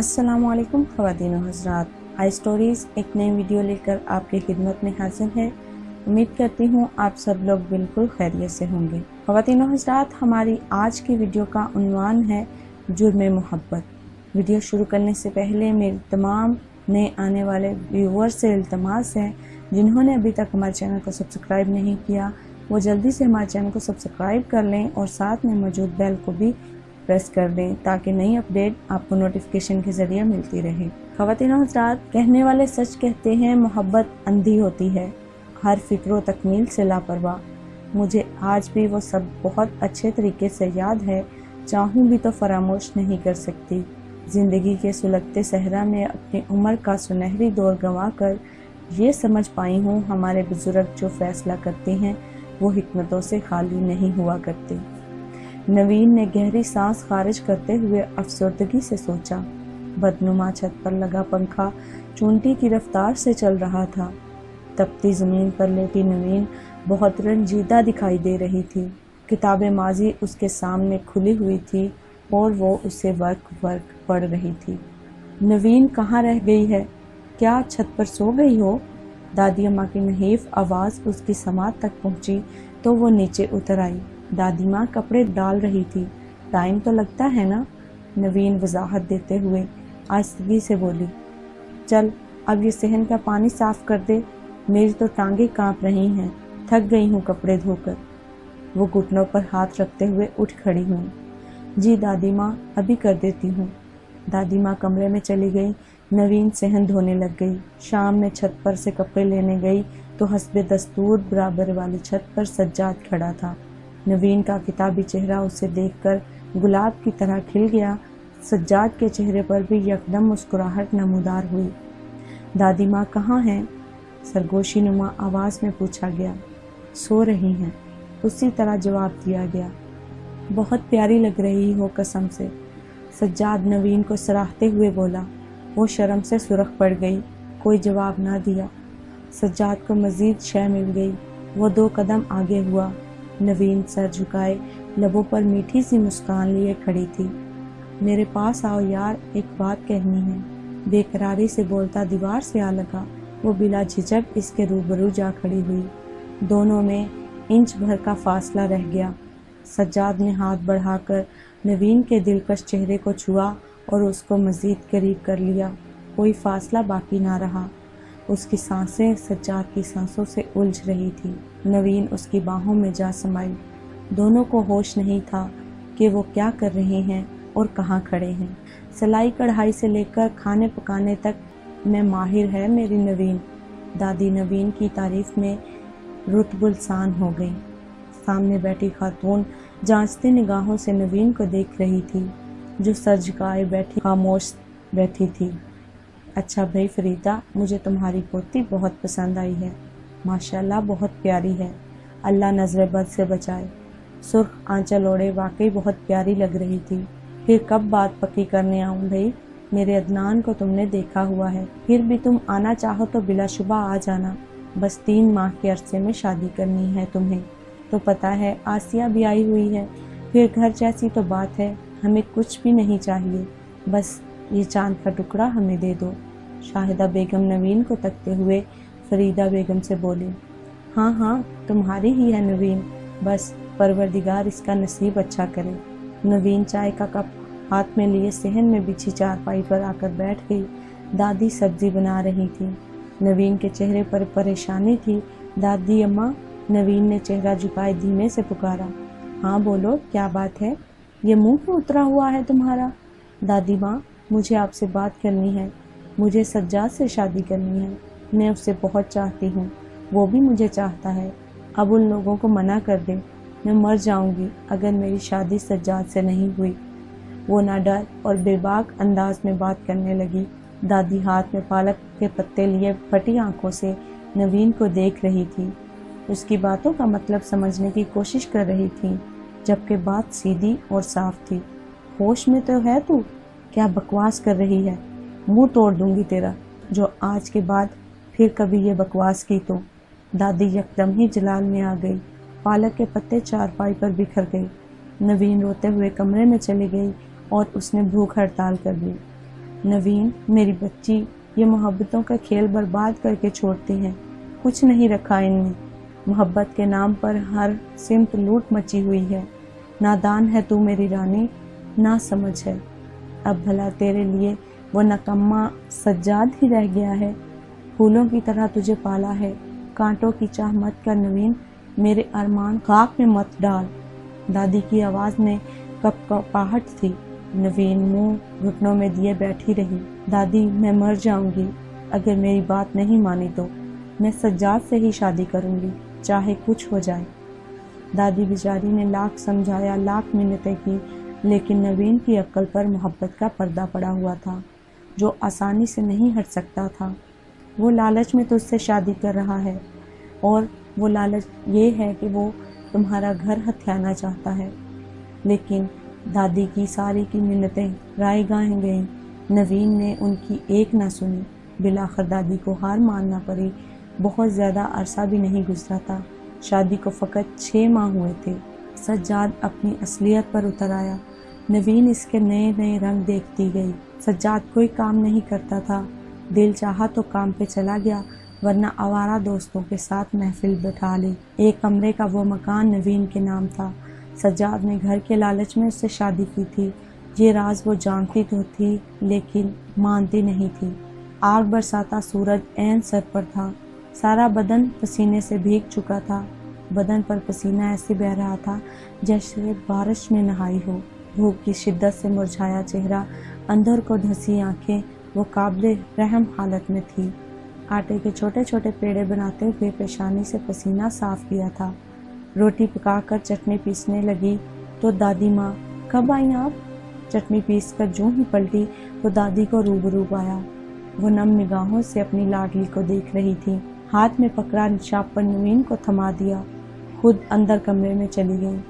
अस्सलाम वालेकुम ख़वातीन व हज़रात, आई स्टोरीज़ एक नई वीडियो लेकर आपकी खिदमत में हाजिर है। उम्मीद करती हूँ आप सब लोग बिल्कुल खैरियत से होंगे। ख़वातीन व हज़रात, हमारी आज की वीडियो का उन्वान है जुर्म मोहब्बत। वीडियो शुरू करने से पहले मेरे तमाम नए आने वाले व्यूअर्स से इल्तमास है, जिन्होंने अभी तक हमारे चैनल को सब्सक्राइब नहीं किया वो जल्दी से हमारे चैनल को सब्सक्राइब कर लें और साथ में मौजूद बेल को भी प्रेस कर दें ताकि नई अपडेट आपको नोटिफिकेशन के ज़रिए मिलती रहे। ख़वातीन व हज़रात, कहने वाले सच कहते हैं, मोहब्बत अंधी होती है, हर फिक्र तकमील से लापरवाह। मुझे आज भी वो सब बहुत अच्छे तरीके से याद है, चाहूँ भी तो फरामोश नहीं कर सकती। ज़िंदगी के सुलगते सहरा में अपनी उम्र का सुनहरी दौर गंवा कर ये समझ पाई हूँ, हमारे बुजुर्ग जो फैसला करते हैं वो हिकमतों से खाली नहीं हुआ करते। नवीन ने गहरी सांस खारिज करते हुए अफसरदगी से सोचा। बदनुमा छत पर लगा पंखा चूंटी की रफ्तार से चल रहा था। तपती ज़मीन पर लेटी नवीन बहुत रंजीदा दिखाई दे रही थी। किताब माजी उसके सामने खुली हुई थी और वो उसे वर्क पढ़ रही थी। नवीन कहाँ रह गई है? क्या छत पर सो गई हो? दादी अम्मा की नहीफ आवाज़ उसकी समात तक पहुँची तो वो नीचे उतर आई। दादी माँ कपड़े डाल रही थी। टाइम तो लगता है ना? नवीन वजाहत देते हुए आहिस्तगी से बोली। चल अब ये सहन का पानी साफ कर दे, मेरी तो टांगें कांप रही हैं, थक गई हूँ कपड़े धोकर। वो घुटनों पर हाथ रखते हुए उठ खड़ी हुई। जी दादी माँ, अभी कर देती हूँ। दादी माँ कमरे में चली गई। नवीन सहन धोने लग गई। शाम में छत पर से कपड़े लेने गई तो हस्बे दस्तूर बराबर वाली छत पर सज्जाद खड़ा था। नवीन का किताबी चेहरा उसे देखकर गुलाब की तरह खिल गया। सज्जाद के चेहरे पर भी यकदम मुस्कुराहट नमूदार हुई। दादी माँ कहाँ हैं? सरगोशी नुमा आवाज़ में पूछा गया। सो रही हैं, उसी तरह जवाब दिया गया। बहुत प्यारी लग रही हो कसम से, सज्जाद नवीन को सराहते हुए बोला। वो शर्म से सुर्ख पड़ गई, कोई जवाब ना दिया। सज्जाद को मज़ीद शय मिल गई। वो 2 कदम आगे हुआ। नवीन सर झुकाए लबों पर मीठी सी मुस्कान लिए खड़ी थी। मेरे पास आओ यार, एक बात कहनी है। बेकरारी से बोलता दीवार से आ लगा। वो बिला झिझक इसके रूबरू जा खड़ी हुई। दोनों में इंच भर का फासला रह गया। सज्जाद ने हाथ बढ़ाकर नवीन के दिलकश चेहरे को छुआ और उसको मज़ीद करीब कर लिया। कोई फासला बाकी ना रहा। उसकी सांसें सज्जाद की सांसों से उलझ रही थी। नवीन उसकी बाहों में जा समाई। दोनों को होश नहीं था कि वो क्या कर रहे हैं और कहाँ खड़े हैं। सिलाई कढ़ाई से लेकर खाने पकाने तक में माहिर है मेरी नवीन। दादी नवीन की तारीफ में रुतबुलसान हो गई। सामने बैठी खातून जांचती निगाहों से नवीन को देख रही थी, जो सर झुकाए बैठी खामोश बैठी थी। अच्छा भाई फरीदा, मुझे तुम्हारी पोती बहुत पसंद आई है, माशाल्लाह बहुत प्यारी है, अल्लाह नजर बद से बचाए। सुर्ख आंचल ओढ़े वाकई बहुत प्यारी लग रही थी। फिर कब बात पक्की करने आऊँ भाई? मेरे अदनान को तुमने देखा हुआ है, फिर भी तुम आना चाहो तो बिलाशुबा आ जाना। बस 3 माह के अरसे में शादी करनी है तुम्हें, तो पता है आसिया भी आई हुई है। फिर घर जैसी तो बात है, हमें कुछ भी नहीं चाहिए, बस ये चांद का टुकड़ा हमें दे दो। शाहिदा बेगम नवीन को तकते हुए फरीदा बेगम से बोली। हाँ हाँ, तुम्हारी ही है नवीन, बस परवरदिगार इसका नसीब अच्छा करे। नवीन चाय का कप हाथ में लिए सहन में बिछी चारपाई पर आकर बैठ गई। दादी सब्जी बना रही थी। नवीन के चेहरे पर परेशानी थी। दादी अम्मा, नवीन ने चेहरा झुकाए धीमे से पुकारा। हाँ बोलो, क्या बात है? ये मुंह क्यों उतरा हुआ है तुम्हारा? दादी माँ, मुझे आपसे बात करनी है। मुझे सज्जाद से शादी करनी है। मैं उससे बहुत चाहती हूँ, वो भी मुझे चाहता है। अब उन लोगों को मना कर दे, मैं मर जाऊँगी अगर मेरी शादी सज्जाद से नहीं हुई। वो ना डर और बेबाक अंदाज में बात करने लगी। दादी हाथ में पालक के पत्ते लिए फटी आंखों से नवीन को देख रही थी। उसकी बातों का मतलब समझने की कोशिश कर रही थी, जबकि बात सीधी और साफ थी। होश में तो है तू? क्या बकवास कर रही है? मुंह तोड़ दूंगी तेरा, जो आज के बाद फिर कभी ये बकवास की तो। दादी यकदम ही जलाल में आ गई। पालक के पत्ते चारपाई पर बिखर गए। नवीन रोते हुए कमरे में चली गई और उसने भूख हड़ताल कर दी। नवीन, मेरी बच्ची, ये मोहब्बतों का खेल बर्बाद करके छोड़ती हैं। कुछ नहीं रखा इनमें। मोहब्बत के नाम पर हर सिमत लूट मची हुई है। नादान है तू मेरी रानी, ना समझ है। अब भला तेरे लिए वो नकम्मा सज्जाद ही रह गया है। फूलों की तरह तुझे पाला है, कांटों की चाह मत कर नवीन, मेरे अरमान खाक में मत डाल। दादी की आवाज़ में कपकपाहट थी। नवीन मुंह घुटनों में दिए बैठी रही। दादी, मैं मर जाऊंगी अगर मेरी बात नहीं मानी तो। मैं सज्जाद से ही शादी करूंगी, चाहे कुछ हो जाए। दादी बेचारी ने लाख समझाया, लाख मिन्नतें की, लेकिन नवीन की अक्ल पर मोहब्बत का पर्दा पड़ा हुआ था जो आसानी से नहीं हट सकता था। वो लालच में तुझसे शादी कर रहा है, और वो लालच ये है कि वो तुम्हारा घर हथियाना चाहता है। लेकिन दादी की सारी की मिन्नतें राय गाहें गईं। नवीन ने उनकी एक ना सुनी। बिलाखिर दादी को हार मानना पड़ी। बहुत ज़्यादा अरसा भी नहीं गुजरा था, शादी को फ़कत 6 माह हुए थे। सज्जाद अपनी असलियत पर उतर आया। नवीन इसके नए नए रंग देखती गई। सज्जाद कोई काम नहीं करता था। दिल चाहा तो काम पे चला गया, वरना आवारा दोस्तों के साथ महफिल बैठा ली। एक कमरे का वो मकान नवीन के नाम था। सज्जाद ने घर के लालच में उससे शादी की थी। ये राज वो जानती तो थी, लेकिन मानती नहीं थी। आग बरसाता सूरज ऐन सर पर था। सारा बदन पसीने से भीग चुका था। बदन पर पसीना ऐसे बह रहा था जैसे बारिश में नहाई हो। भूख की शिद्दत से मुरझाया चेहरा, अंदर को धंसी आंखें, वो काबिल रहम हालत में थी। आटे के छोटे छोटे पेड़े बनाते हुए पेशानी से पसीना साफ किया था। रोटी पकाकर चटनी पीसने लगी तो दादी माँ, कब आई आप? चटनी पीस कर जूं ही पलटी तो दादी को रूबरू पाया। वो नम निगाहों से अपनी लाडली को देख रही थी। हाथ में पकड़ा शापर नवीन को थमा दिया, खुद अंदर कमरे में चली गई।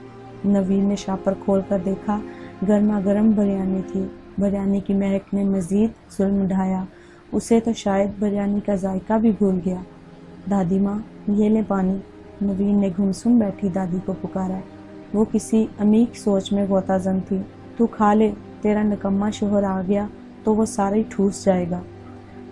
नवीन ने शापर खोल कर देखा, गर्मा गर्म बिरयानी थी। बिरयानी की महक ने मज़ीद जुल्म ढाया। उसे तो शायद बिरयानी का जायका भी भूल गया। दादी माँ, ये ले पानी। नवीन ने गुमसुम बैठी दादी को पुकारा। वो किसी अमीक सोच में गोताज़न थी। तू खा ले, तेरा निकम्मा शोहर आ गया तो वो सारा ही ठूस जाएगा।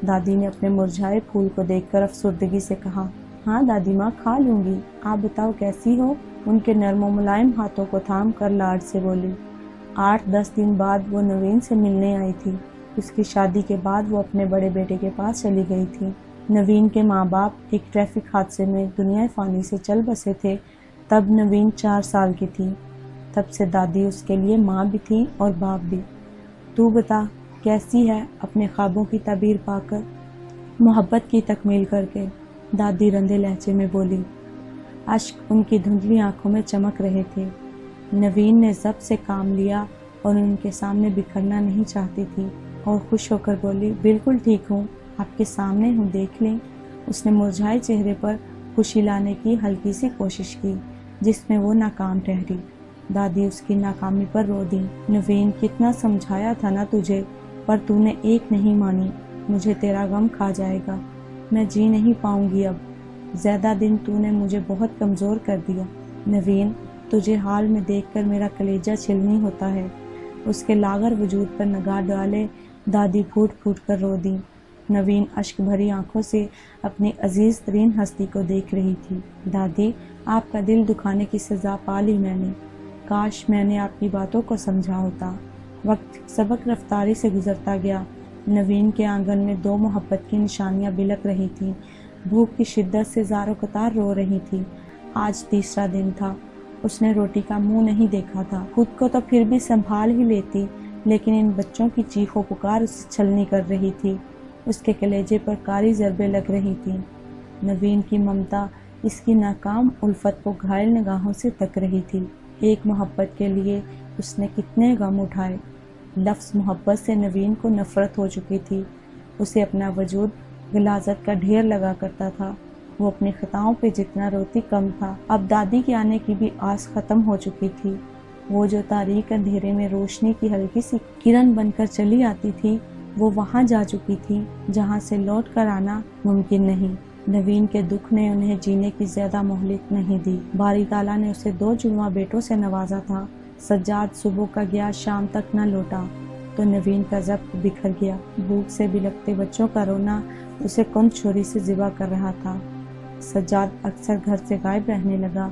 दादी ने अपने मुरझाए फूल को देखकर अफसुर्दगी से कहा, हाँ दादी माँ, खा लूँगी। आप बताओ कैसी हो? उनके नर्म मुलायम हाथों को थाम कर लाड से बोली। 8-10 दिन बाद वो नवीन से मिलने आई थी। उसकी शादी के बाद वो अपने बड़े बेटे के पास चली गई थी। नवीन के माँ बाप एक ट्रैफिक हादसे में दुनिया फ़ानी से चल बसे थे। तब नवीन 4 साल की थी। तब से दादी उसके लिए माँ भी थी और बाप भी। तू बता, कैसी है अपने ख्वाबों की ताबीर पाकर, मोहब्बत की तकमील करके? दादी रंधे लहजे में बोली। अश्क उनकी धुंधली आंखों में चमक रहे थे। नवीन ने ज़ब्त से काम लिया और उनके सामने बिखरना नहीं चाहती थी और खुश होकर बोली, बिल्कुल ठीक हूँ, आपके सामने हूँ, देख लें। उसने मुरझाए चेहरे पर खुशी लाने की हल्की सी कोशिश की, जिसमें वो नाकाम ठहरी। दादी उसकी नाकामी पर रो दी। नवीन, कितना समझाया था ना तुझे, पर तूने एक नहीं मानी। मुझे तेरा गम खा जाएगा, मैं जी नहीं पाऊंगी अब। ज़्यादा दिन तूने मुझे बहुत कमज़ोर कर दिया। नवीन, तुझे हाल में देखकर मेरा कलेजा छिलनी होता है। उसके लागर वजूद पर निगाह डाले दादी फूट फूट कर रो दी। नवीन अश्क भरी आंखों से अपनी अजीज़ तरीन हस्ती को देख रही थी। दादी, आपका दिल दुखाने की सज़ा पा ली मैंने। काश मैंने आपकी बातों को समझा होता। वक्त सबक रफ्तारी से गुजरता गया। नवीन के आंगन में 2 मोहब्बत की निशानियां बिलक रही थीं। भूख की शिद्दत से ज़ारो कतार रो रही थी। आज तीसरा दिन था। उसने रोटी का मुंह नहीं देखा था। खुद को तो फिर भी संभाल ही लेती, लेकिन इन बच्चों की चीखों पुकार उसे छलनी कर रही थी। उसके कलेजे पर कारी ज़रबें लग रही थीं। नवीन की ममता इसकी नाकाम उल्फत को घायल निगाहों से तक रही थी। एक मोहब्बत के लिए उसने कितने गम उठाए। लफ्ज़ मोहब्बत से नवीन को नफ़रत हो चुकी थी। उसे अपना वजूद गिलाज़त का ढेर लगा करता था। वो अपनी खताओं पे जितना रोती कम था। अब दादी के आने की भी आस ख़त्म हो चुकी थी। वो जो तारीक अंधेरे में रोशनी की हल्की सी किरण बनकर चली आती थी, वो वहाँ जा चुकी थी जहाँ से लौट कर आना मुमकिन नहीं। नवीन के दुख ने उन्हें जीने की ज़्यादा मोहलत नहीं दी। बारी ताला ने उसे 2 जुड़वा बेटों से नवाजा था। सज्जाद सुबह का गया शाम तक न लौटा, तो नवीन का ज़ब्त बिखर गया। भूख से बिलखते बच्चों का रोना उसे कुंद छोरी से ज़िबा कर रहा था। सज्जाद अक्सर घर से गायब रहने लगा।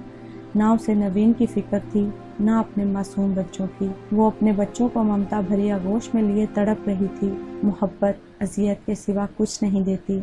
ना उसे नवीन की फिक्र थी, ना अपने मासूम बच्चों की। वो अपने बच्चों को ममता भरी आगोश में लिए तड़प रही थी। मोहब्बत अजियत के सिवा कुछ नहीं देती।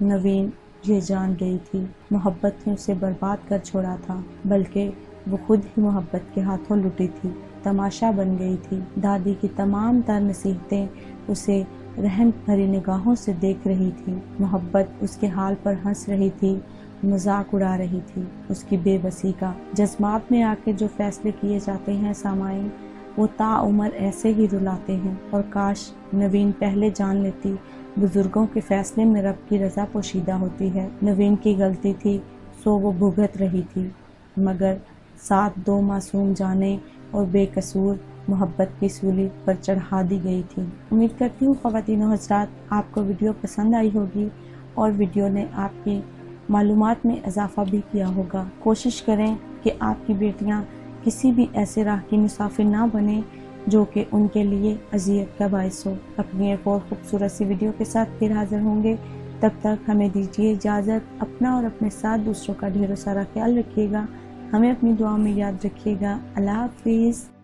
नवीन ये जान गई थी। मोहब्बत ने उसे बर्बाद कर छोड़ा था, बल्कि वो खुद ही मोहब्बत के हाथों लुटी थी, तमाशा बन गई थी। दादी की तमाम तर नसीहतें उसे रहम भरी निगाहों से देख रही थी। मोहब्बत उसके हाल पर हंस रही थी, मजाक उड़ा रही थी उसकी बेबसी का। जज्बात में आके जो फैसले किए जाते हैं सामाईन, वो ताउम्र ऐसे ही रुलाते हैं। और काश नवीन पहले जान लेती, बुजुर्गों के फैसले में रब की रजा पोशीदा होती है। नवीन की गलती थी, सो वो भुगत रही थी, मगर साथ दो मासूम जाने और बेकसूर मोहब्बत की सूली पर चढ़ा दी गई थी। उम्मीद करती हूँ ख़वातीन और हज़रात आपको वीडियो पसंद आई होगी और वीडियो ने आपकी मालूमात में इजाफा भी किया होगा। कोशिश करें कि आपकी बेटियाँ किसी भी ऐसे राह की मुसाफिर ना बने जो कि उनके लिए अजियत का बायस हो। अपनी एक और खूबसूरत सी वीडियो के साथ फिर हाजिर होंगे। तब तक हमें दीजिए इजाज़त। अपना और अपने साथ दूसरों का ढेरों सारा ख्याल रखिएगा। हमें अपनी दुआ में याद रखिएगा। अल्लाह हाफिज़।